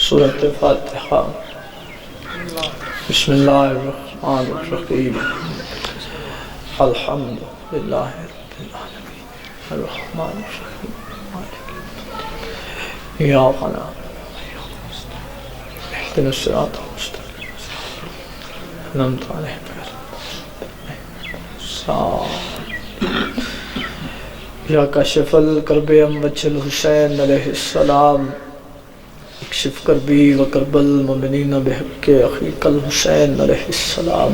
سورة فاتحہ۔ بسم اللہ الرحمن الرحیم۔ الحمد للہ رب العالمین الرحمن الرحیم مالک یوم الدین اهدنا الصراط المستقیم صراط انعمت علیہم یا کاشف الکرب اموج الحسین علیہ السلام اکشف کربی و کرب المؤمنین بحق اخیک الحسین علیہ السلام۔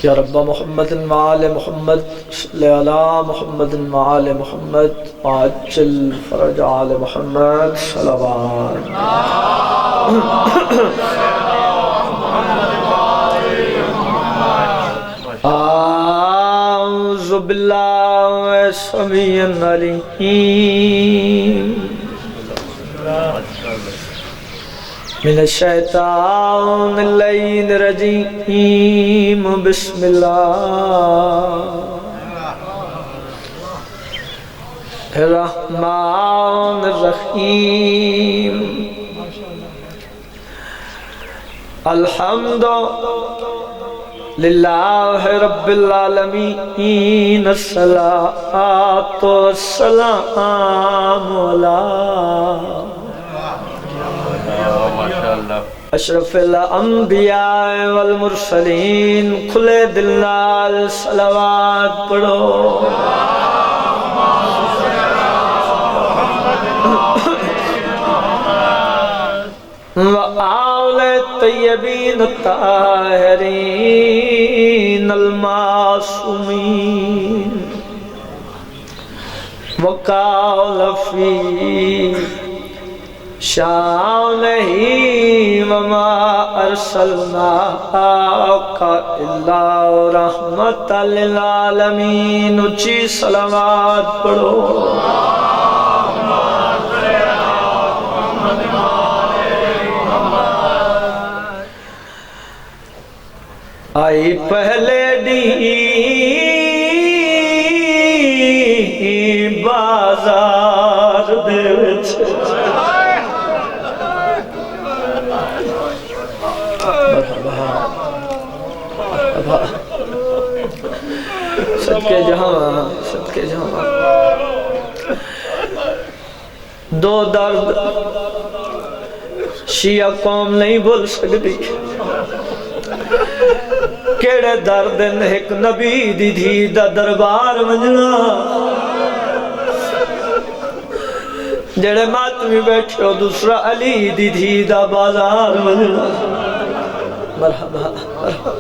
یا رب محمد وآل محمد صلی علی محمد وآل محمد وعجل فرج آل محمد صلوات۔ اعوذ باللہ السمیع العلیم من الشیطان اللعین الرجیم۔ بسم اللہ الرحمن الرحیم۔ الحمد للہ رب العالمین الصلاۃ والسلام علی اشرف الانبیاء والمرسلین۔ کھلے دل نال صلوات پڑھو۔ وآل طیبین الطاہرین المعصومین۔ وقال فی شانہ وما ارسلناک الا رحمۃ للعالمین۔ اچھی صلوات پڑھو۔ آئی پہلے دی بازار دے وچ صدقے جہاں صدقے جہاں دو درد شیعہ قوم نہیں بھول سکتی۔ کیڑے درد ایک نبی دی دھی دا دربار منجنا، جڑے ماتمی بیٹھے ہو دوسرا علی دی دھی دا بازار منجنا۔ مرحبا مرحبا۔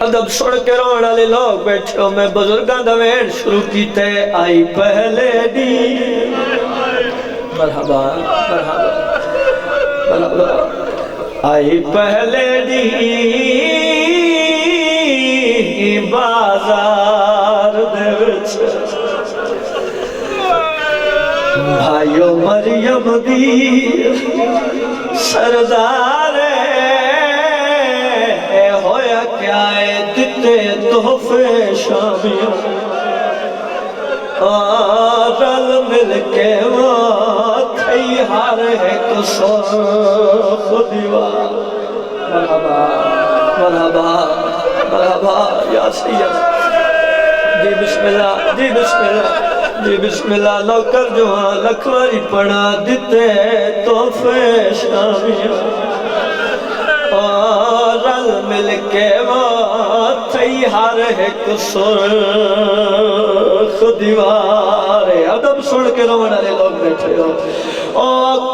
ادب سڑ کے رونا لے لوگ بیٹھے ہو، میں بزرگاں دا ویڑ شروع کیتے آئی پہلے دی۔ مرحبا مرحبا مرحبا۔ آئی پہلے دی بازار دے وچ بھائیو مریم دی سردار ہویا کیا ہے دتے تحفے شامیوں رل مل کے تھی ہر ایک سرخ دیوار۔ مرحبا مرحبا مرحبا یا سید جی بسم اللہ جی بسم اللہ جی بسم اللہ۔ نوکر جوان لکھواری پڑھا دیتے تحفے شامیوں رل مل کے تھی ہر ایک سرخ دیوار۔ ادب سن کے رونا لے لوگ بیٹھے ہو۔ او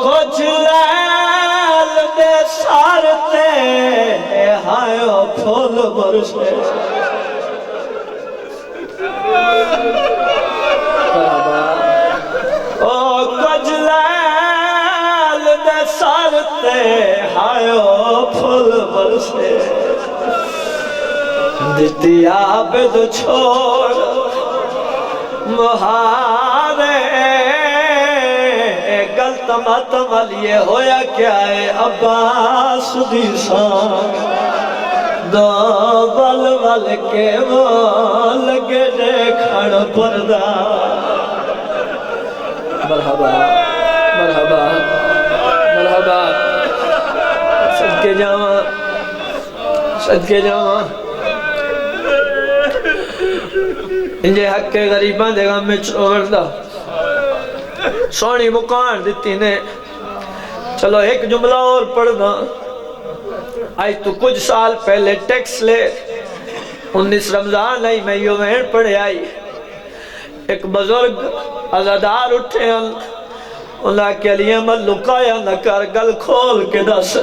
کچھ لیل دے سارتے ہائیو پھول برسے۔ او کچھ لیل دے سارتے ہائیو پھول برسے۔ دیتی عابد چھوڑ مہارے غلط ماتم لیے ہویا کیا ہے عباس دی سان دو بل بل کے وہ لگے دیکھن پردہ۔ مرحبا مرحبا صدقے جاواں انجے حق کے غریباں دے غم میں چھوڑدا سونی مکان دیتی نے چلو ایک جملہ اور پڑھنا آج تو کچھ سال پہلے ٹیکس لے 19 رمضان آئی میں یوں وین پڑھے آئی ایک بزرگ عزادار اٹھے ہیں اللہ کے لیے من لکایا نہ کر گل کھول کے دس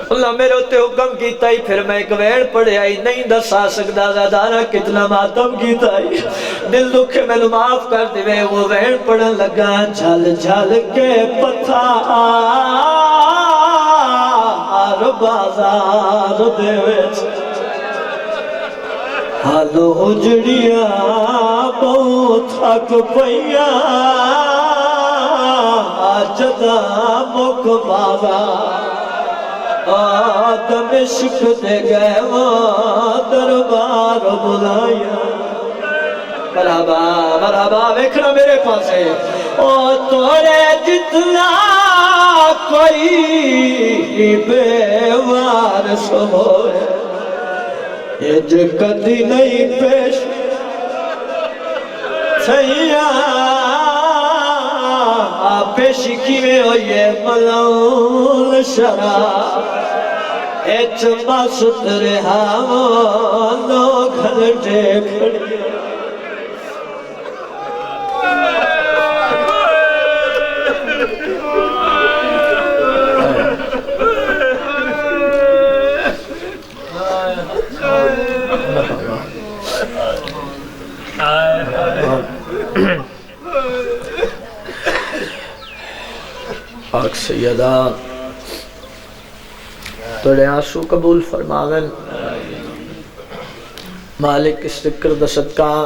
اللہ میرے ہوتے حکم کیتا ہی پھر میں ایک وین پڑھے آئی نہیں دس آ سکتا عزادارہ کتنا ماتم کیتا ہی دل دکھے میں نو معاف کر دے وہ وین پڑھن لگا جھل جھل کے پتھار بازار دے وچ حالو اجڑیاں بہت تھک پئیاں جدا مک بازار دمشق دے گئے وہاں دربار بلایا مرحبا مرحبا ویکھنا میرے پاسے او تورے جتنا کوئی بے وارث ہوئے اج کدی نہیں پیش سیاں پیش کیویں ہوئے ملعون شراب اچ مست رہا نو گھنٹے کھڑی پاک سیدہ توڑے آنسو قبول فرماون مالک اس ذکر دا صدقہ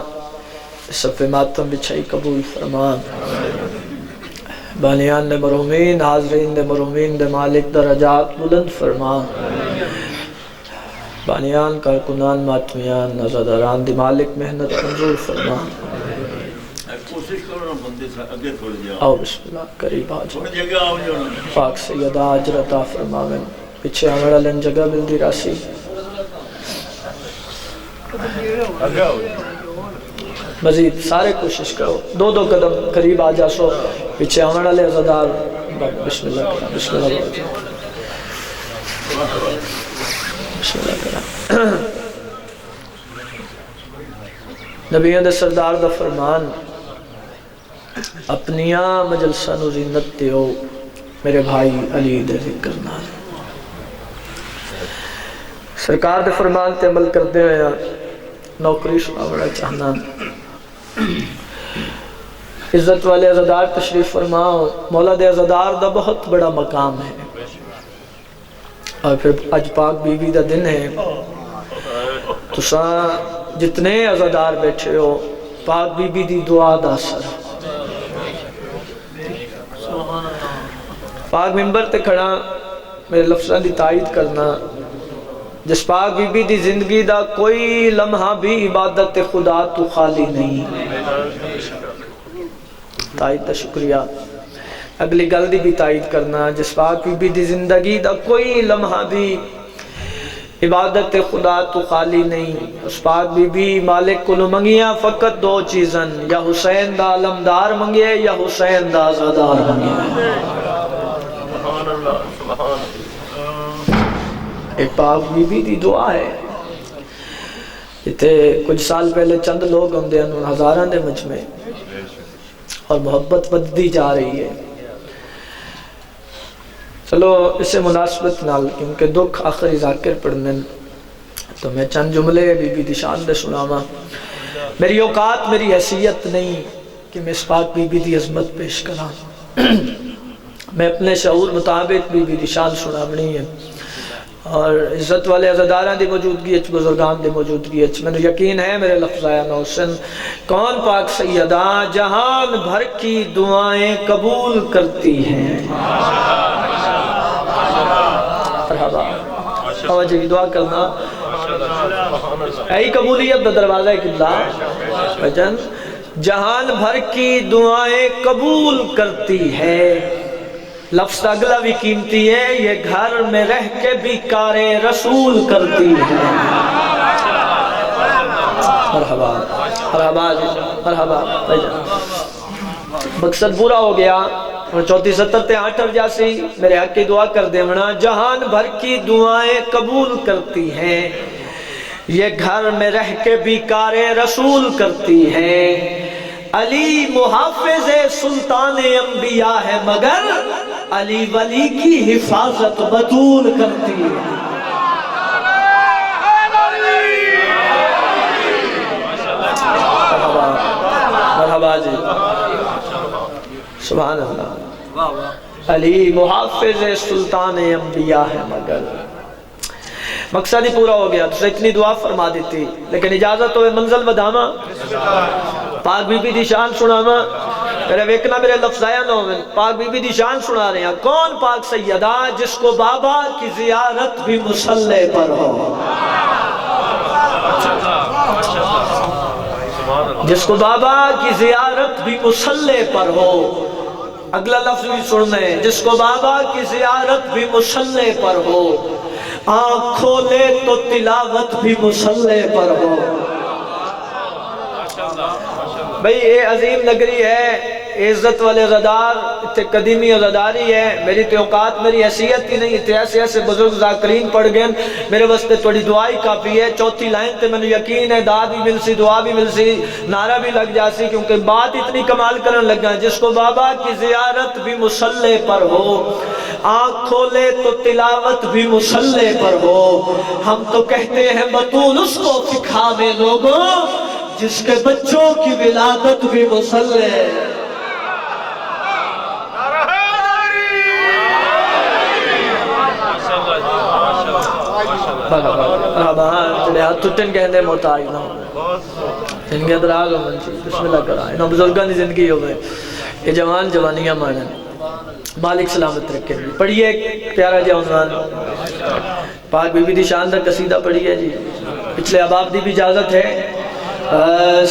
صفِ ماتم بچھائی قبول فرمان بانیان دے مرحومین حاضرین دے مرحومین دے مالک درجات بلند فرمان بانیان کارکنان ماتمیان نزداران دی مالک محنت منظور فرمان آؤ بسم اللہ قریب آجا پاک سیدہ آجر عطا فرماون پیچھے ہمارا لن جگہ ملدی راسی مزید سارے کوشش کرو دو دو قدم قریب آجا سو پیچھے ہمارا لے عزدار بسم اللہ کرا بسم اللہ کرا بسم اللہ کرا نبیوں دے سردار دا فرمان اپنیاں مجلسہ نو زینت دیو میرے بھائی علی دے ذکر نال سرکار دے فرمان تے عمل کردے ہوئے نوکری سنا بڑا چاہنا عزت والے عزدار تشریف فرماؤ مولا دے عزدار دا بہت بڑا مقام ہے اور پھر اج پاک بی بی دا دن ہے تو جتنے عزدار بیٹھے ہو پاک بی بی دی دعا دا اثر پاک ممبر تے کھڑا میرے لفظاں دی تائید کرنا جس پاک بی بی دی زندگی دا کوئی لمحہ بھی عبادت خدا تو خالی نہیں تائید دا شکریہ اگلی گل دی بھی تائید کرنا جس پاک بی بی دی زندگی دا کوئی لمحہ بھی عبادت خدا تو خالی نہیں اس پاک بی بی مالک کو منگیاں فقط دو چیزن یا حسین دا علمدار منگے یا حسین دا عزادار منگے ایک پاک بی بی دی دعا ہے اتنے کچھ سال پہلے چند لوگ ہم دے انہوں ہزاران دے مجھ میں اور محبت بدی جا رہی ہے چلو اسے مناسبت نال کیونکہ دکھ آخری ذاکر پڑھنے تو میں چند جملے بی بی دی شان دے سناما میری اوقات میری حیثیت نہیں کہ میں اس پاک بی بی دی عظمت پیش کرا میں اپنے شعور مطابق بی بی دی شان سنامنی ہے اور عزت والے عزداران دی موجودگی اچ بزرگان دی موجودگی اچ میں یقین ہے میرے لفظ آیا نوسن کون پاک سیدہ جہان بھر کی دعائیں قبول کرتی ہیں مرحبا توجہ کی دعا کرنا اے قبولیت دا دروازہ قبلہ بجن جہان بھر کی دعائیں قبول کرتی ہے لفظ اگلا بھی قیمتی ہے، یہ گھر میں رہ کے بھی کار رسول کرتی ہے۔ مرحبا مرحبا مرحبا۔ مقصد پورا ہو گیا۔ اور 34-70 جاسی میرے حق کی دعا کر دیونا، جہان بھر کی دعائیں قبول کرتی ہیں، یہ گھر میں رہ کے بھی کار رسول کرتی ہے۔ علی محافظ سلطان انبیاء ہے، مگر علی ولی کی حفاظت بطول کرتی ہے۔ مرحبا جی، سبحان اللہ۔ علی محافظ سلطان انبیاء ہے، مگر مقصد ہی پورا ہو گیا تو اتنی دعا فرما دیتی، لیکن اجازت ہوئے منزل بداما پاک بی بی دی شان سناما، میرے ویکنا میرے لفظ آیا نہ ہوئے، پاک بی بی دی شان سنا رہے ہیں۔ کون پاک سیدہ جس کو بابا کی زیارت بھی مصلی پر ہو، جس کو بابا کی زیارت بھی مصلی پر ہو۔ اگلا لفظ بھی سننے، جس کو بابا کی زیارت بھی مصلی پر ہو، آنکھ کھولے تو تلاوت بھی مصلی پر ہو۔ بھئی یہ عظیم نگری ہے، عزت والے غدار، اتنے قدیمی غداری ہے، میری توقعات میری حیثیت ہی نہیں، اتنے ایسے بزرگ ذاکرین پڑھ گئے، میرے واسطے تھوڑی دعائی کافی ہے۔ چوتھی لائن تے میں نے یقین ہے داد بھی مل سی، دعا بھی مل سی، نعرہ بھی لگ جاسی، کیونکہ بات اتنی کمال کرنے لگا۔ جس کو بابا کی زیارت بھی مصلی پر ہو، آنکھ کھولے تو تلاوت بھی مصلی پر ہو، ہم تو کہتے ہیں بطول اس کو سکھا میں لوگوں جس کے بچوں کی ولادت بھی مصلی ہے۔ جڑے ہاتھ ٹوٹن کہندے محتاج نہ ہو، ان کے اندر آگ ہو منچی، بسم اللہ کرائے انہوں بزرگان دی زندگی ہوئے، یہ جوان جوانیاں مانن، مالک سلامت رکھے۔ پڑھئے ایک پیارا جا عنوان، پاک بی بی دی شاندہ قصیدہ پڑھئے جی، پچھلے اباب دی بھی اجازت ہے۔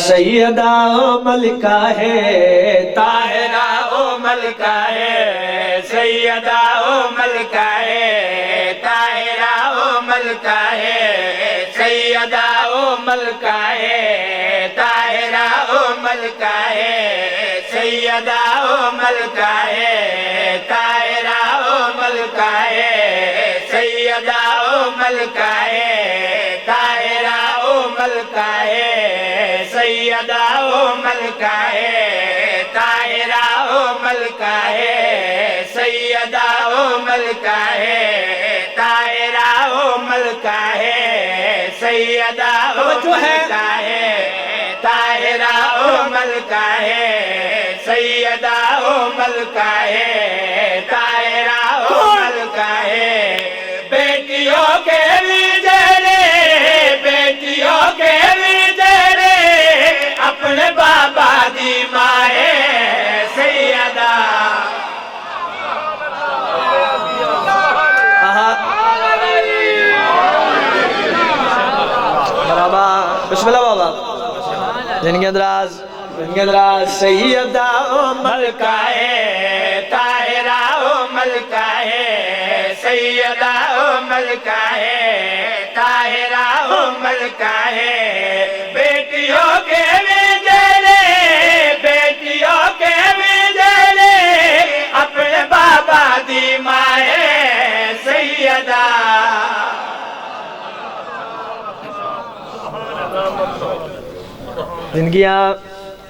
سیدہ او ملکہ ہے، طاہرہ او ملکہ ہے، سیدہ او ملکہ ہے، طاہرہ او ملکہ ہے، سیدہ او ملکہ ہے، طاہرہ او ملکہ ہے، سیدہ او ملکہ ہے، طاہرہ او ملکہ ہے، سیدہ او ملکہ ہے، طاہرہ او ملکہ ہے، سیدہ او ملکہ ہے، طاہرہ او ملکہ ہے، سیدہ او ملکہ ہے، طاہرہ او ملکہ ہے، سیدہ او ملکہ ہے، طاہرہ او ملکہ ہے، سیدہ او ملکہ ہے، طاہرہ او ملکہ ہے۔ بیٹیوں کے لیجرے، بیٹیوں کے لیجرے، اپنے بابا دی مائے سیدہ۔ مرحبا، بسم اللہ بابا۔ زندگی اندراز، زندگی اندراز۔ سیدہ او ملکہ ہے، طاہرہ او ملکہ ہے، سیدہ او ملکہ ہے، طاہرہ او ملکہ ہے۔ بیٹیوں کے لیجرے، بیٹیوں کے لیجرے، اپنے بابا دی مائے سیدہ۔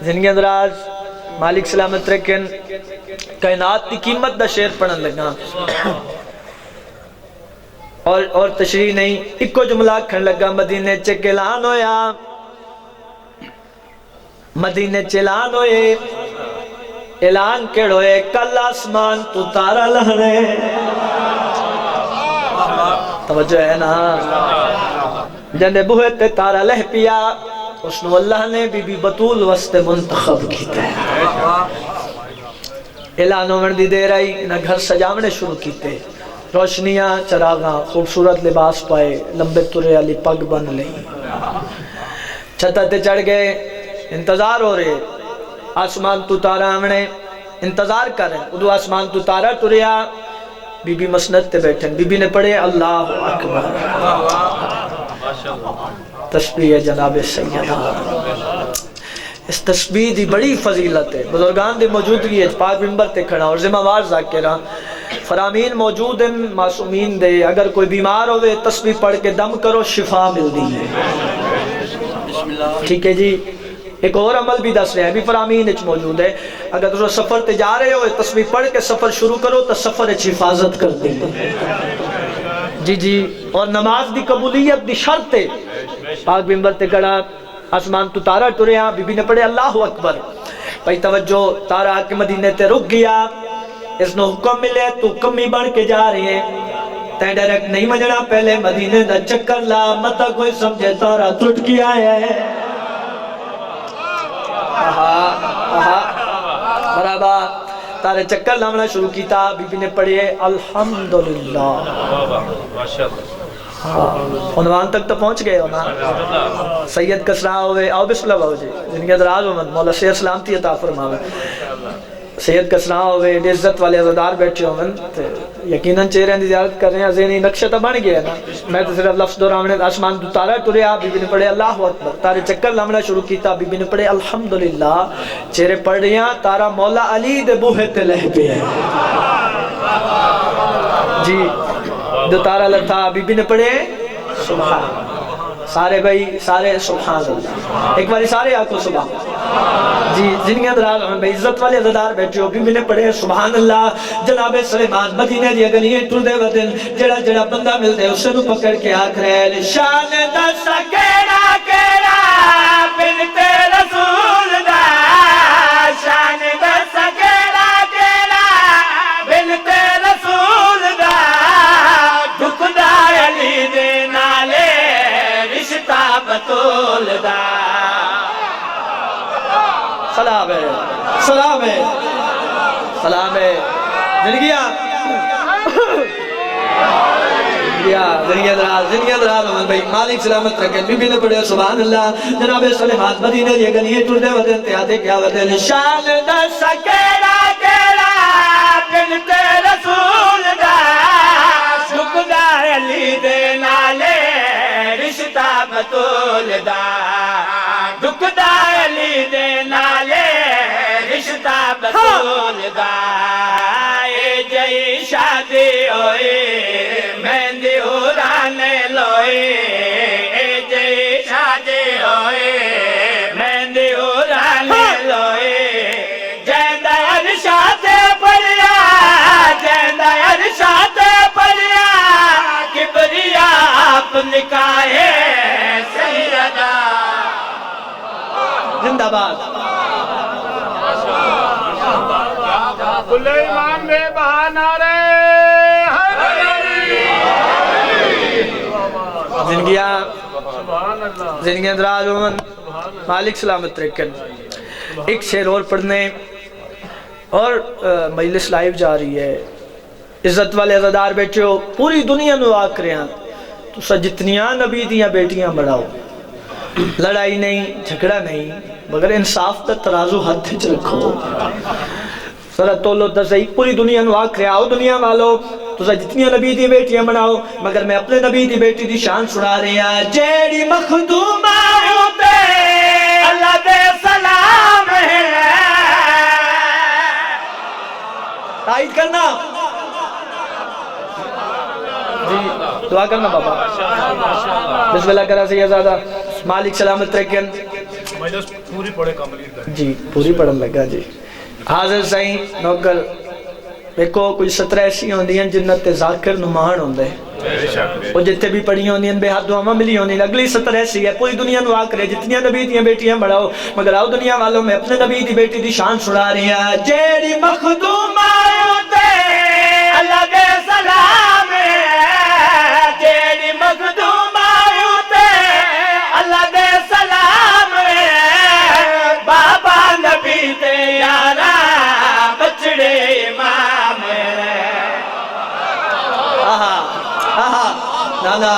زندگی اندراز، مالک سلامت رکھن، کائنات کی قیمت دا شعر پڑھن لگا اور تشریح نہیں، ایک جملہ کھن لگا۔ مدینے چکلان ہویا، مدینے چلان ہوئے، اعلان کڑ ہوئے، کل آسمان تو تارا لہنے۔ توجہ ہے نا، جنے بوہے تے تارا لہ پیا، اس نے اللہ نے بی بی بطول وسط منتخب کیتا ہے۔ اعلان ہومن دی دیر آئی، انہاں گھر سجاونے شروع کیتے، روشنیاں، چراغاں، خوبصورت لباس پائے، لمبے ترے علی پگ بن لئی، چھتا تے چڑھ گئے، انتظار ہو رہے، آسمان تو تارا آمنے، انتظار کر رہے ہیں، ادو آسمان تو تارا ٹریا، بی بی مسند تے بیٹھن، بی بی نے پڑھے اللہ اکبر، تسبیح جناب سیدہ، اس تسبیح دی بڑی فضیلت ہے، بزرگان دی موجودگی ہے، پاک منبر تے کھڑا اور ذمہ وار ذاکرہ فرامین موجود ہیں معصومین دے، اگر کوئی بیمار ہوئے تسبیح پڑھ کے دم کرو شفا مل دی ہے، ٹھیک ہے جی۔ ایک اور عمل بھی دس رہے ہیں، بھی فرامین اچ موجود ہے، اگر تم سفر تے جا رہے ہو تسبیح پڑھ کے سفر شروع کرو تو سفر اچ حفاظت کر دیں جی جی۔ اور نماز دی قبولیت دی شرط ہے، پاک منبر تے کھڑا آسمان تو تارا ٹریا، بی بی نے پڑھے اللہ اکبر، بھائی توجہ، تارا کے مدینے تے رک گیا، اس نے حکم ملے تو کمی بڑھ کے جا رہے ہیں، تے ڈائریکٹ نہیں مجھنا، پہلے مدینے دا چکر لا، متا کوئی سمجھے تارا ٹوٹ گیا ہے، برابر تارے چکر لامنا شروع کیتا، بی بی نے پڑھے الحمدللہ، عنوان تک تو پہنچ گئے ہو نا، سید کسرا ہوئے، آؤ بسم اللہ باؤ جی، جن کے دراز ہومن مولا صحت سلامتی عطا فرماوے، سید کسرا ہوئے، عزت والے عزدار بیٹھے ہومن، یقیناً چہرے دی زیارت کر رہے ہیں، ذہنی نقشہ تو بن گیا نا، میں تو صرف لفظ دورامنے آسمان تو تارا ٹریا، بی بی نے پڑھے اللہ اکبر، تارے چکر لامنا شروع کیتا، بی بی نے پڑھے الحمدللہ، چہرے پڑھ رہے ہیں، تارا مولا علی دے بوہے تے لہ پہ ہے جی، جو تارا لتا، بی بی نے پڑھے سبحان، سارے بھائی سارے سبحان اللہ، ایک باری سارے آکو سبحان جی، جن کے اندر بھائی عزت والے عزدار بیٹھے ہو، بی بی نے پڑھے سبحان اللہ۔ جناب سلیمان مدینے دی گلیاں ٹردے ودن، جڑا جڑا بندہ ملدے اسے نو پکڑ کے آکھ رہے شان دس کیڑا کیڑا بنت رسول دا، شان دس کیڑا کیڑا بنت رسول دا، ڈھکدا علی دے نالے رشتہ بطول دا، سلام ہے سلام ہے سلام ہے، زندگیاں زندگیاں دراز ہومن بھائی، مالک سلامت رکھیں، بی بی نے پڑھے سبحان اللہ۔ جناب سلیمان مدینے دی گلیاں ٹردے ودن تے آدھے کیا ودن، شان دس کیڑا کیڑا بنت رسول دا، ڈھکدا علی دے نالے رشتہ بطول دا، ڈھکدا علی دے نالے رشتہ بطول دا، اے جئی شادی ہوئی مہندی اڑانے لوئی، اے جئی شادی ہوئی مہندی اڑانے لوئی، جیندہ ارشاد پڑھیا، جیندہ ارشاد پڑھیا، کبریا آپ نکاہے سیدہ، زندہ باد سلیمان میں بہانا رے زندگیاں دراز ہومن، مالک سلامت رکھن۔ ایک شعر اور پڑھنے اور مجلس لائیو جا رہی ہے، عزت والے عزدار بیٹھے ہو، پوری دنیا نو آکھ رہے ہیں تو سا جتنیاں نبی دیاں بیٹیاں بڑھاؤ، لڑائی نہیں جھگڑا نہیں، مگر انصاف تا ترازو ہاتھ چ رکھو، ذرا تولو تسہی، پوری دنیا نو آکھ رہے آؤ دنیا والو تو جتنی نبی دی بیٹیاں بناؤ، مگر میں اپنے نبی دی بیٹی دی شان سنا رہے ہیں، جیڑی مخدوم ہوتے اللہ دے سلام ہے، تائید کرنا جی، دعا کرنا بابا، بسم اللہ کرا سیدہ، مالک سلامت رکھن پوری پڑھے کمپلیٹ کر جی، پوری پڑھن لگا جی، حاضر سائیں نوکر دیکھو کوئی 17 ایسی ہوندی ہیں جنت تے ذاکر نمان ہوندے، وہ جتے بھی پڑھی ہوندی ہیں بے حد دعا ملی ہوندی، اگلی 17 ایسی ہے، پوری دنیا نو آکرے جتنی نبی دیاں بیٹیاں بڑھاؤ، مگر آؤ دنیا والوں میں اپنے نبی دی بیٹی دی شان سنا رہی ہیں، جیڑی مخدوم ہوتے اللہ دے سلام ہے، جیڑی مخدوم ہوتے اللہ دے سلام ہے، بابا نبی تے یارا بچڑے امام ہے، نانا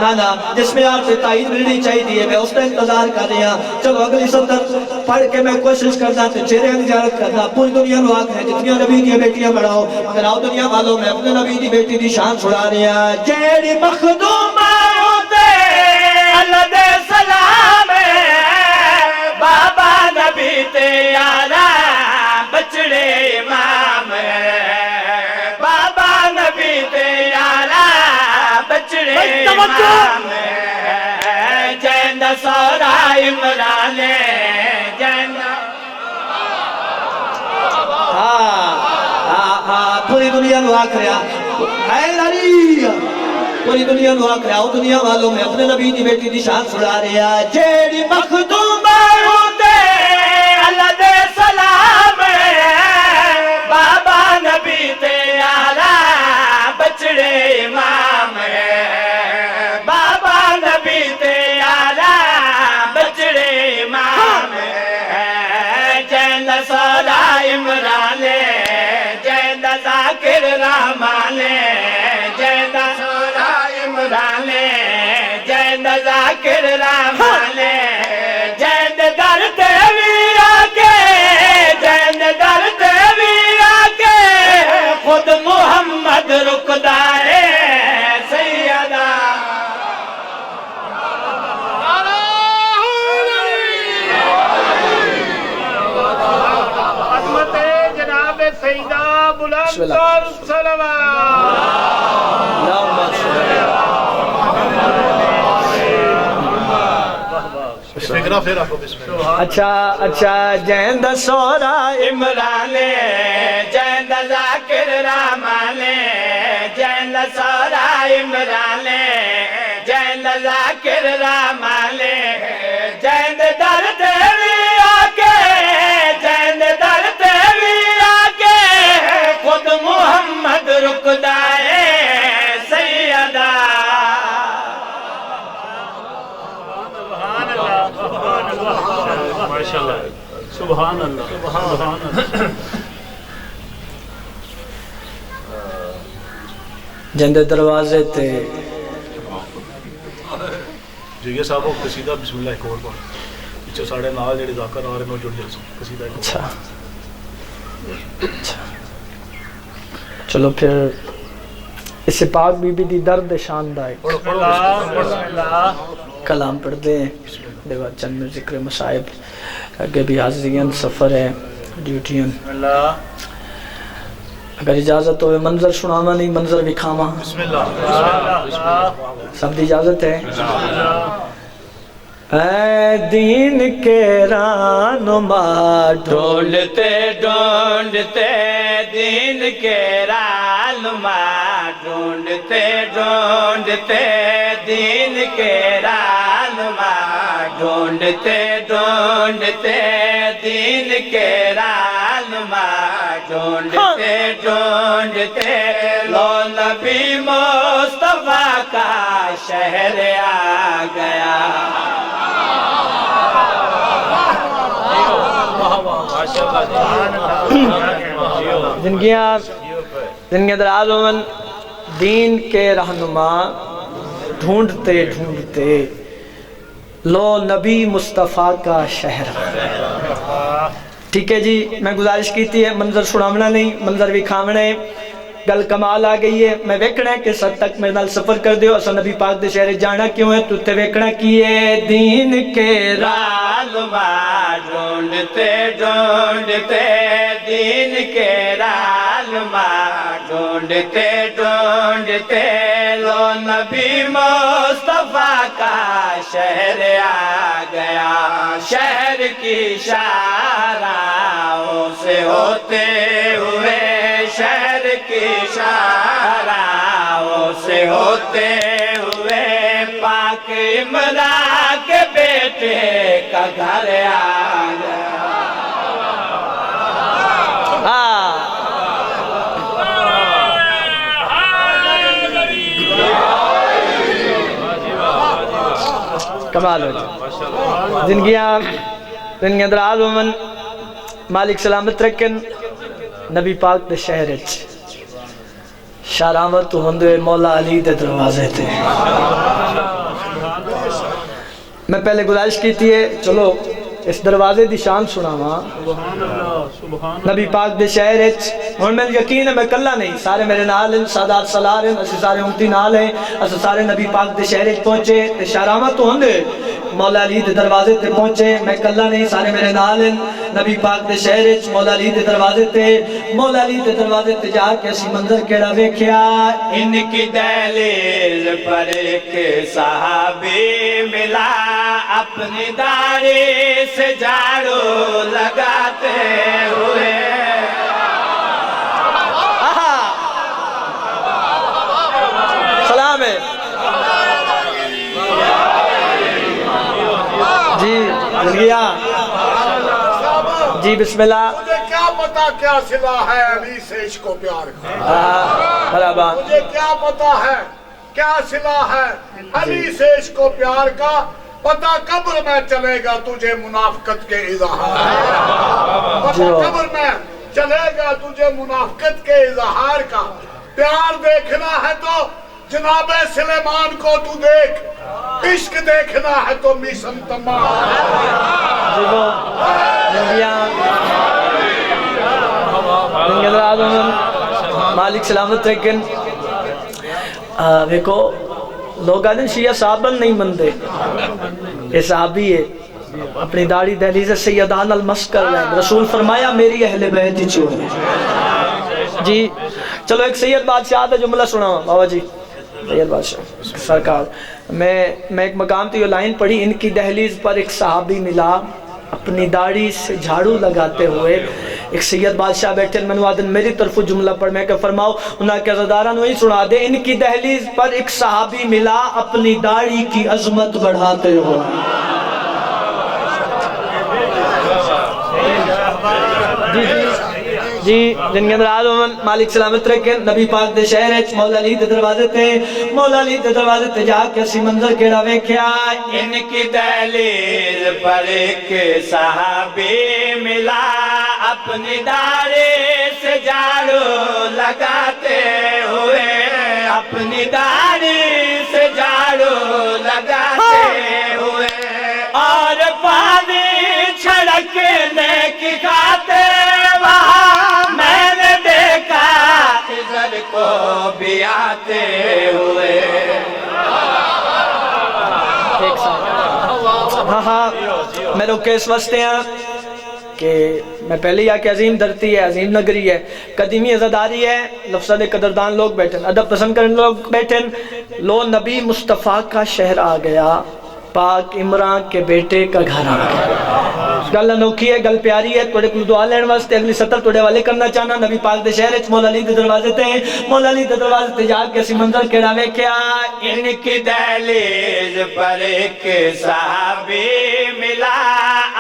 نانا جس میں آپ سے تائید ملنی چاہیے میں اس کا انتظار کر رہا ہوں. چلو اگلی سطر پڑھ کے میں کوشش کرنا تے چہرے کی زیارت کرنا. پوری دنیا نو آکھ ہے جتنی نبی کی بیٹیاں بڑھاؤ مگر آؤ دنیا والوں میں اپنے نبی کی بیٹی دی شان چھڑا رہا. جیڑی مخدومہ ہوتے اللہ دے سلام بابا نبی تے یارا بچڑے امام بابا نبی تے یارا بچڑے امام جین سورا عمران جین پوری دنیا نو آکھ رہا ہے لاری پوری دنیا نو آکھ رہا دنیا والوں میں اپنے نبی دی بیٹی دی شان چھڑا رہا. جیڑی مخدومہ ہوتے اللہ دے سلام بابا نبی تے یارا بچڑے امام بابا نبی تے یارا بچڑے امام جین سودا عمران جین ذاکر رحمان جین سودا عمران جین ذاکر رحمان جین در دیوی آکے جین در دیوی آکے خود محمد رکدا ہے سیدہ عظمت جناب سیدہ بلند تر صلوات. فکرہ پھر آپ کو بسم اللہ. اچھا جیند سورا عمران جیند ذاکر رحمان جیند سورا عمران جیند ذاکر رحمان جیند در دیوی آکے جیند در دیوی آکے خود محمد رکدا ہے سیدہ ماشاءاللہ سبحان اللہ سبحان اللہ. جندے دروازے تے جی یہ صاحب قصیدہ بسم اللہ ایک اور پڑھ پیچھے ساڑھے نال جڑے ذاکر آ رہے ہیں جڑ جلسوں قصیدہ ایک اور. اچھا چلو پھر اس سے پاک بی بی دی درد شاندہ کلام پڑھ دیں دیوا چند میں ذکر مصائب آگے بھی حاضرین سفر ہے ڈیوٹیاں اگر اجازت ہوئے منظر سناما نہیں منظر بکھاما بسم اللہ سب دی اجازت ہے. اے دین کے رہنما ڈھونڈتے ڈھونڈتے دین کے رہنما ڈھونڈتے ڈھونڈتے دین کے رہنما ڈھونڈتے ڈھونڈتے دین کے رہنما ڈھونڈتے ڈھونڈتے لو نبی مصطفیٰ کا شہر آ گیا. زندگیاں دراز عمر دین کے رہنما ڈھونڈتے ڈھونڈتے لو نبی مصطفیٰ کا شہر. ٹھیک ہے جی میں گزارش کیتی ہے منظر سنامنا نہیں منظر بھی کھامنا ہے. گل کمال آ گئی ہے میں ویکھنا ہے کہ سب تک میرے نال سفر کر دیو اسا نبی پاک دے شہر جانا کیوں ہے تو تے ویکھنا کی ہے. دین کے رہنما ڈھونڈتے ڈھونڈتے دین کے رہنما ڈھونڈتے ڈھونڈتے لو نبی مصطفیٰ کا شہر آ گیا. شہر کی شاہراہوں سے ہوتے ہوئے شہر کی شاہراہوں سے ہوتے ہوئے پاک عمران کے بیٹے کا گھر آ گیا. کمال ہو جائے زندگیاں دراز عمر مالک سلامت رکھن نبی پاک دے شہر شارامت ہوندے مولا علی دے دروازے تے میں پہلے گزارش کی تھی چلو اس دروازے دی شان سناواں سبحان اللہ سبحان نبی پاک دے شہر ہوں میں یقین ہے میں کلا نہیں سارے میرے نال ہیں سادات سالار ہیں اسی سارے امتی نال ہیں اسی سارے نبی پاک دے شہر پہنچے تے شہرامہ تو ہوں مولا علی دے دروازے تے پہنچے میں کلا نہیں سارے میرے نال ہیں نبی پاک دے شہر مولا علی دے دروازے تے جا کے اسی منظر کیڑا ویکھیا ان کی دہلیز پر ایک صحابی ملا اپنی داڑھی سے جھاڑو لگاتے ہوئے سلام ہے جی گیا جی بسم اللہ مجھے کیا پتا کیا صلہ ہے علی سے عشق و پیار کا برابر مجھے کیا پتا ہے کیا صلہ ہے علی سے عشق و پیار کا پتا قبر میں چلے گا تجھے منافقت کے اظہار پتا قبر میں چلے گا تجھے منافقت کے اظہار کا پیار دیکھنا ہے تو جناب سلیمان کو تو دیکھ عشق دیکھنا ہے تو میسن تمام مالک سلامت لیکن دیکھو لوگ آدھیں شیعہ صحابن نہیں مندے یہ صحابی ہے اپنی داڑھی دہلیز سیدان المس کر رہے ہیں رسول فرمایا میری اہل بیت ہی چو ہے جی چلو ایک سید بادشاہ تھا جملہ سنا بابا جی سید بادشاہ سرکار میں ایک مقام تھی یہ لائن پڑھی ان کی دہلیز پر ایک صحابی ملا اپنی داڑھی سے جھاڑو لگاتے ہوئے ایک سید بادشاہ بیٹھے میں نے آدھن میری طرف جملہ پڑھ میں کہ فرماؤ انہاں کے عزاداران وہی سنا دے ان کی دہلیز پر ایک صحابی ملا اپنی داڑھی کی عظمت بڑھاتے ہوئے جی جن کے اندر آدم مالک سلامت رکھیں نبی پاک دے شہر ہے مولا علی دے دروازے تے جا کے اسی منظر کیڑا ویکھیا ان کی دہلیز پر ایک صحابی ملا اپنی داڑھی سے جھاڑو لگاتے ہوئے اپنی داڑھی سے جھاڑو لگاتے ہوئے اور پانی چھڑکنے کی خاطر وہاں میں نے دیکھا خضر کو بھی آتے ہوئے ہاں میں لوگ کے اس واسطے ہیں کہ میں پہلے ہی آکے عظیم دھرتی ہے عظیم نگری ہے قدیمی عزاداری ہے لفظہ دے قدردان لوگ بیٹھیں ادب پسند کرنے لوگ بیٹھیں لو نبی مصطفیٰ کا شہر آ گیا پاک عمران کے بیٹے کا گھر آ گیا گل انوکھی ہے گل پیاری ہے توڑے کلو دعا لین واسطے اگلی سطر توڑے والے کرنا چاہنا نبی پاک دے شہر مولا علی دے دروازے تے جا کے اسی منظر کیڑا ویکھیا ان کی دہلیز پر ایک صحابی ملا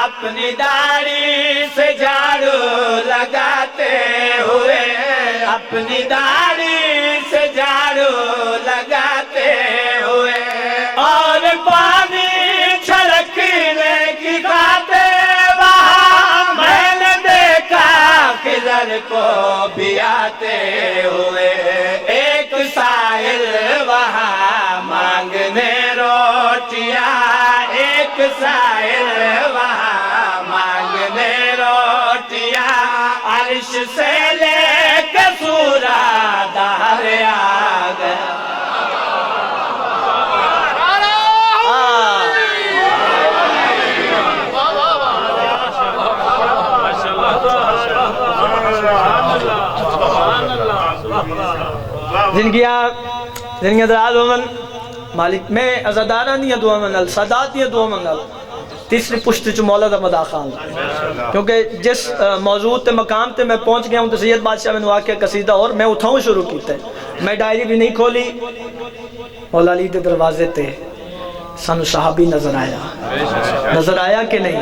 اپنی داڑھی سے جھاڑو لگاتے ہوئے اپنی داڑھی سے جھاڑو لگاتے ہوئے اور پانی چھڑکنے کی خاطر وہاں میں نے دیکھا خضر کو بھی آتے ہوئے ایک سائل وہاں مانگنے روٹیاں ایک سائل وہاں مانگنے روٹیاں عرش سے لے کے سورہ دہر آ گیا زندگیاں دراز ہومن مالک میں عزادارہ نہیں دعا منگل سادات نہیں دعا منگل تیسری پشت چو مولا دا مدا خان کیونکہ جس موضوع تے مقام تے میں پہنچ گیا ہوں تو سید بادشاہ میں واقعہ قصیدہ اور میں اٹھاؤں شروع کیتا ہے میں ڈائری بھی نہیں کھولی مولا علی دے دروازے تے سانو صحابی نظر آیا کہ نہیں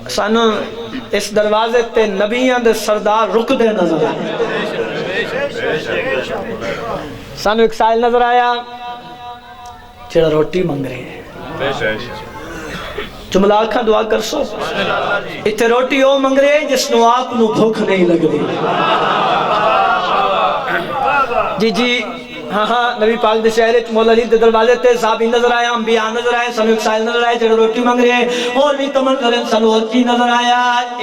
سانو اس دروازے تے نبیان دے سردار رک دے نظر آیا سانو ایک سائل نظر آیا چڑا روٹی منگ رہے ہیں جملہ آکھاں دعا کر سو اتھے روٹی او منگ رہے ہیں جس نو آپ نو بھوک نہیں لگ رہی جی ہاں ہاں نبی پاک دے شہر وچ مولا علی دے دروازے تے صحابی نظر آیا، انبیاء نظر آئے، سانو ایک سائل نظر آئے جڑے روٹی منگ رہے ہیں، اور بھی تو منظر ہیں، سانو اور کی نظر آیا؟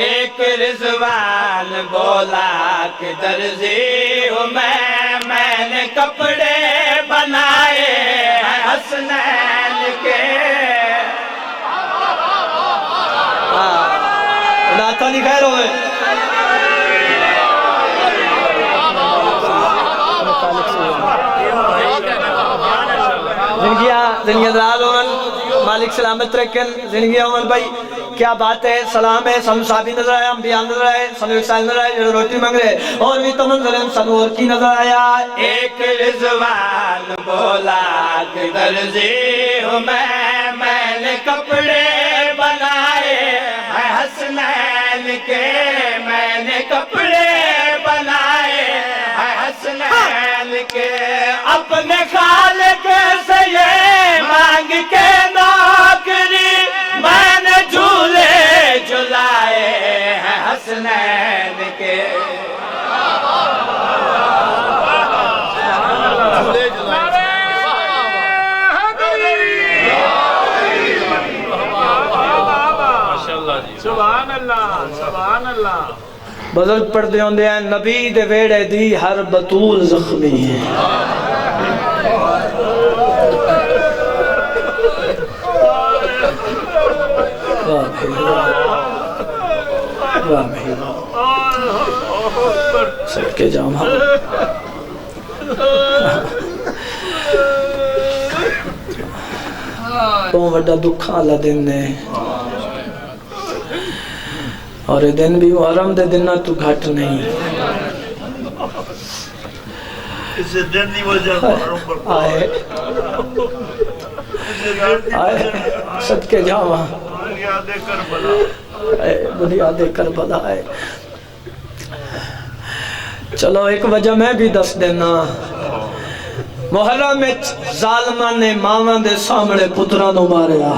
ایک رضوان بولا کہ درزی ہوں میں نے کپڑے بنائے ہیں حسنین کے۔ ناتا نہیں خیر ہوئے زندگیاں دراز ہومن، مالک سلامت رکھن، زندگیاں ہومن بھائی، کیا بات ہے، سلام ہے، سانو صحابی نظر آیا، انبیاء نظر آئے، سانو ایک سائل نظر آئے جو روٹی مانگ رہے، اور بھی تو منظر ہیں، سانو اور کی نظر آیا؟ ایک رضوان بولا کہ درزی ہوں میں نے کپڑے بنائے ہیں حسنین کے، میں نے کپڑے بنائے ہیں حسنین کے، اپنے خالق سے یہ مانگ کے نوکری میں نے جھولے جھلائے ہیں حسنین کے۔ سبحان اللہ سبحان اللہ۔ بزرگ پڑھتے ہوندے ہیں نبی دے ویڑے دی ہر بطول زخمی ہے، واہ بھائی سب کے جامع تو وڈا دکھا اللہ دن نے، اور یہ دن بھی محرم دے دن تو گھٹ نہیں، اسے دن نہیں وجہ محرم پر آئے آئے صدقے جامع بنیاد کربلا، بنیاد کربلا ہے۔ چلو ایک وجہ میں بھی دس دینا، محرم وچ ظالماں نے ماواں دے سامنے پتراں نوں ماریا،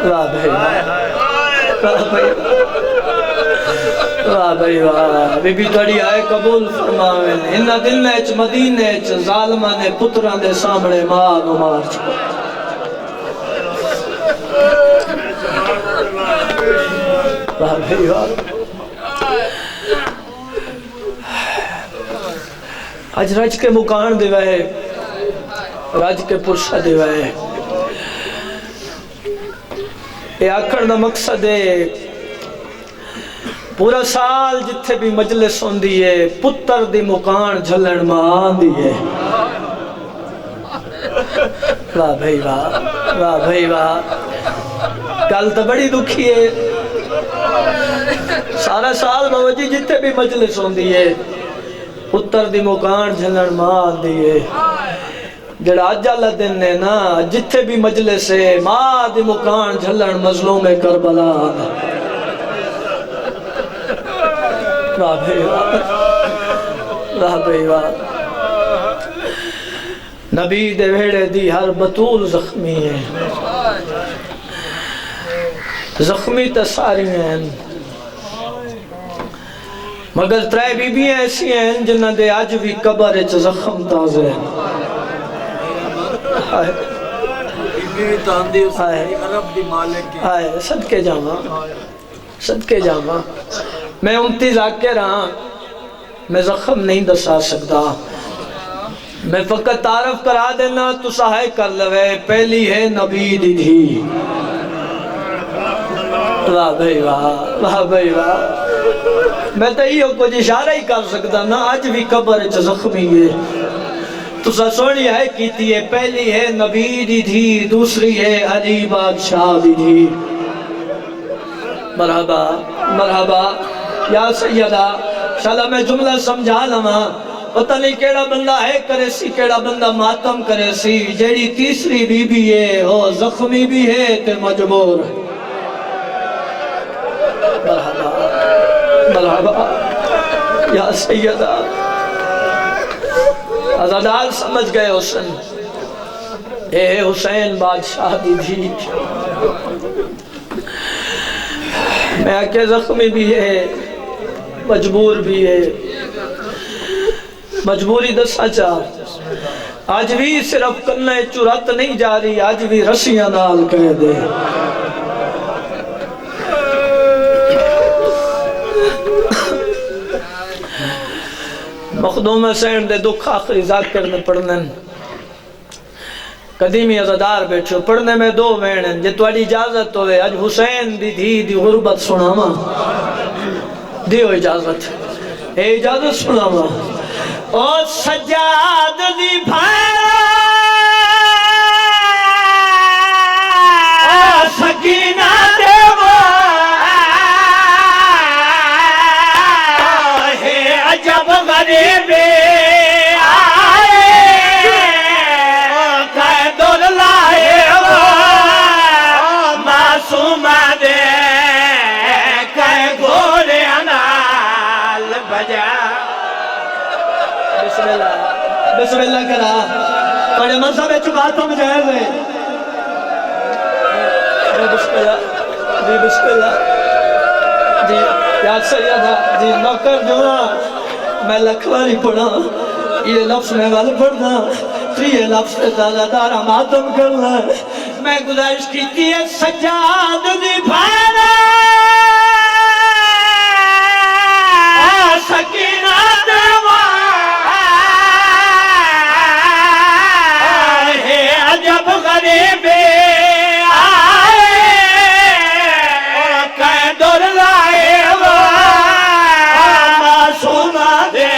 واہ بھائی واہ بھائی واہ بھائی واہ، بی بی تڑی آئے قبول فرماویں، انہا دن وچ مدینے وچ ظالماں نے پتراں دے سامنے ماں نوں مار چھوڑا، واہ بھائی واہ۔ آج رج کے مکان دے وائے، رج کے پرشہ دے وائے، یہ آکھر دا مقصد ہے پورا سال جتھے بھی مجلس ہوندی ہے پتر دی مکان جھلن مان دی ہے، واہ بھائی واہ واہ بھائی واہ۔ گل تو بڑی دکھی ہے، سارا سال باوجی جتھے بھی مجلس ہوندی ہے پتر دی مکان جھلن مان دی ہے، جڑا اج اللہ دن نے نا جتھے بھی مجلس ہے ماں دی مکان جھلن مظلوم کربلا، واہ بھائی واہ واہ بھائی واہ۔ نبی دے ویڑے دی ہر بطول زخمی ہے، زخمی تا ساری ہیں، مگر ترائے بی بھی ایسی ہیں جنہ دے آج بھی قبر اچ زخم تازے ہیں، صدقے جاما صدقے جاما۔ میں امتی ذاکر ہاں، میں زخم نہیں دسا سکتا، میں فقط تعارف کرا دینا تو سہائے کر لوے، پہلی ہے نبی دی دھی، واہ بھائی واہ واہ بھائی واہ۔ میں تو یہ کچھ اشارہ ہی کر سکتا نا، آج بھی قبر اچ زخمی ہے، تو سونی ہے کیتی ہے، پہلی ہے نبی دی دھی، دوسری ہے علی بادشاہ دی دھی، مرحبا مرحبا یا سیدہ۔ شالا میں جملہ سمجھا لما، پتہ نہیں کیڑا بندہ ہے کرے سی، کیڑا بندہ ماتم کرے سی، جیڑی تیسری بی بھی ہے وہ زخمی بھی ہے تے مجبور ہے، مرحبا مرحبا یا سیدہ۔ ازادال سمجھ گئے حسن، اے حسین بادشاہ دی دھی، میں آکے زخمی بھی ہے مجبور بھی ہے، مجبوری دسا چاہ آج بھی صرف کنے چرات نہیں جا رہی آج بھی رسیاں نال کہہ دے مخدوم حسین دے دکھ آخری ذاکر میں پڑھنے قدیمی عزدار بیٹھو پڑھنے میں دو وینن جے تواڈی اجازت ہوئے آج حسین دی دھی دی غربت سناما دیو اجازت اے اجازت سناما او سجاد دی بھائی سکینہ دیو ہے عجب غریب بسم اللہ کرا بڑے مذہب چکات ہم جائے ہوئے بسم اللہ جی بسم اللہ جی یا سیدہ جی نوکر جونا میں لکھواری پڑھا یہ لفظ میں وال پڑھنا تریے لفظ دادا دارا ماتم کرنا میں گزارش کیتی ہے سجاد دی بھانا سکینہ دیوا جب غریب آئے کہیں دور لائے معصوم دے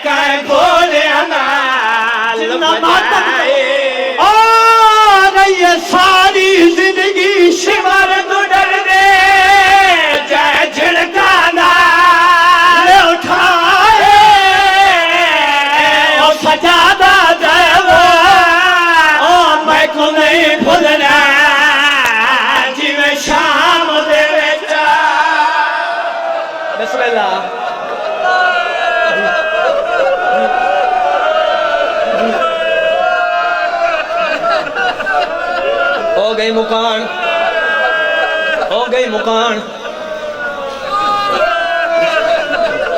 کہیں گولے انال بجائے اور یہ ساری زندگی شمار تو ڈر دے جائے جھڑکانا لے اٹھائے اور سجادہ کو نہیں بھولنا جی میں شام دے بیچا بسم اللہ ہو گئی مکان ہو گئی مکان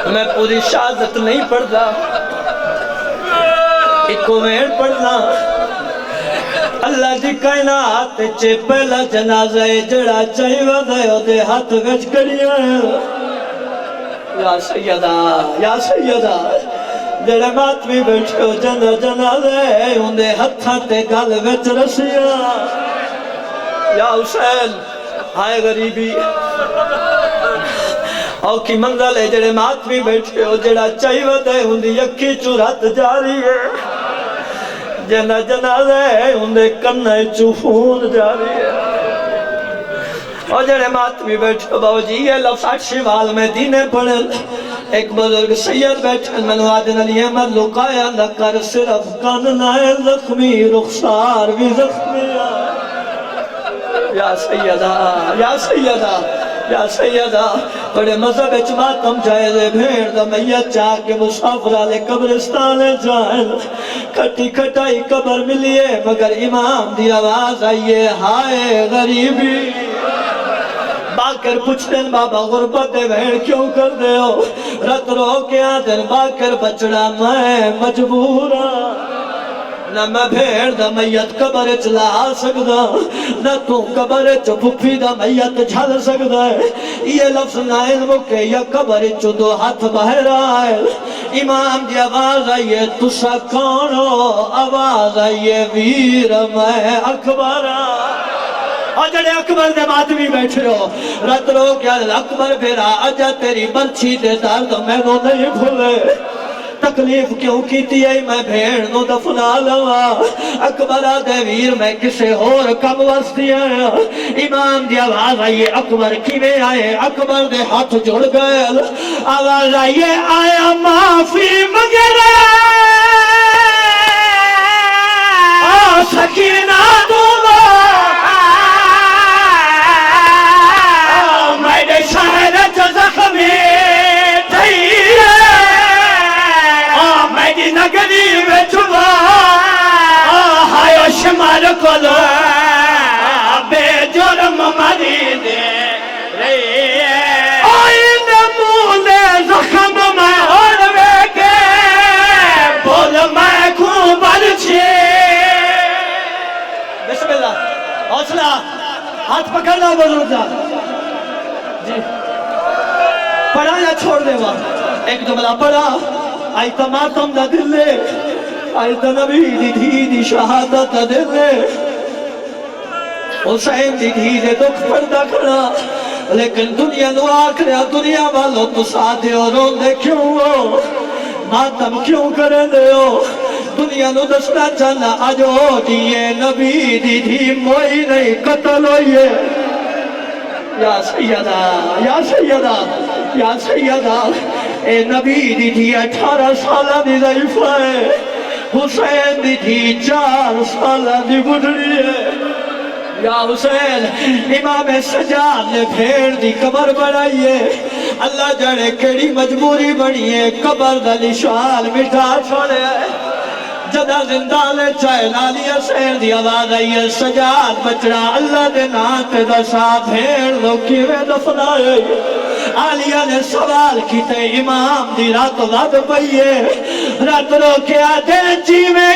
میں پوری شہادت نہیں پڑھتا ایک وین پڑھنا اللہ دی کائنات چے پہلا جنازہ جڑا چاہی وضعیو دے ہاتھ گچ کریاں یا سیدہ جڑے ماتمی بیٹھو جنازہ ان دے ہتھاں تے گل گچ رسیاں یا حسین ہائے غریبی او کی منزل ہے جڑے ماتمی بیٹھو جڑا چاہی وضعی ان دی یکی چورت جاری ہے جنازہ ہے اندھے کنے چوفون جاری ہے اور جڑے ماتمی بیٹھو باو جی یہ لفظ شمال میں دینے پڑھن ایک بزرگ سید بیٹھن منو آدن علی احمد لکایا لکر صرف کاننائے زخمی رخسار بھی زخمی یا سیدہ یا سیدہ یا سیدہ بڑے مذہب ماتم جائے دے بھیڑ دا میت چاہ کے مسافر آلے قبرستان جائیں کھٹی کھٹائی قبر ملیے مگر امام دی آواز آئیے ہائے غریبی باکر پوچھ دن بابا غربت بھیڑ کیوں کر دے ہو رت رو کے آدن باکر بچڑا میں مجبورا نہ میں بھیڑ دا میت قبر چلا سکدا نہ تو قبر چو پھپھی دا میت جھل سکدا ہے یہ لفظ نہ علم کے یا قبر چو دو ہاتھ باہر آئے امام دی آواز آئیے تسا کونو آواز آئیے ویر میں اکبرہ اور جڑے اکبر دے ماتمی بیٹھے ہو رت رو کیا اکبر پھیرا اجا تیری برچی دے درد میں نو نہیں بھولے تکلیف کیوں کیتی ہے میں بھیڑ نو دفنا لوا اکبرہ دے ویر میں کسے اور کم وستی آیا امام دی آواز آئیے اکبر کیوے آئے اکبر دے ہاتھ جڑ گئے آواز آئیے آیا معافی مگرے سکینہ دونوں میرے شہر جو زخمی نگری میں چھوا ہائیو شمار کلو بے جرم مری دے رہی ہے آئی نمونے زخم میں اور ویکے پڑھا بزرگ جی پڑھا یا چھوڑ دے وا ایک جملہ پڑھا آئی تا ماتم دا دل لے آئی تا نبی دی دھی دی شہادت دا دل لے حسین دی دھی دے دکھ پردہ کھڑا لیکن دنیا نو آکھریا دنیا والو تو ساتھے اور رون دے کیوں ہو ماتم کیوں کرے دے ہو دنیا نو دسنا چاہنا آجو دیئے نبی دی دھی موئی نہیں قتل ہوئیے یا سیدہ یا سیدہ یا سیدہ اے نبی دی دھی 18 سالہ دی ضعیفہ ہے حسین دی دھی 4 سالہ دی بڑھڑی ہے یا حسین امام سجاد نے پھیر دی قبر بنائیے اللہ جانے کیڑی مجبوری بنیے قبر دا نشان مٹا چھوڑے جدہ زندہ لے چاہے نالی حسین دی آواز آئیے سجاد بچڑا اللہ دے ناتے دا ساتھ پھیر دو کیوے دفنائے آلیہ نے سوال کیتے امام دی رات رات پئیے رات رو کیا دے جی میں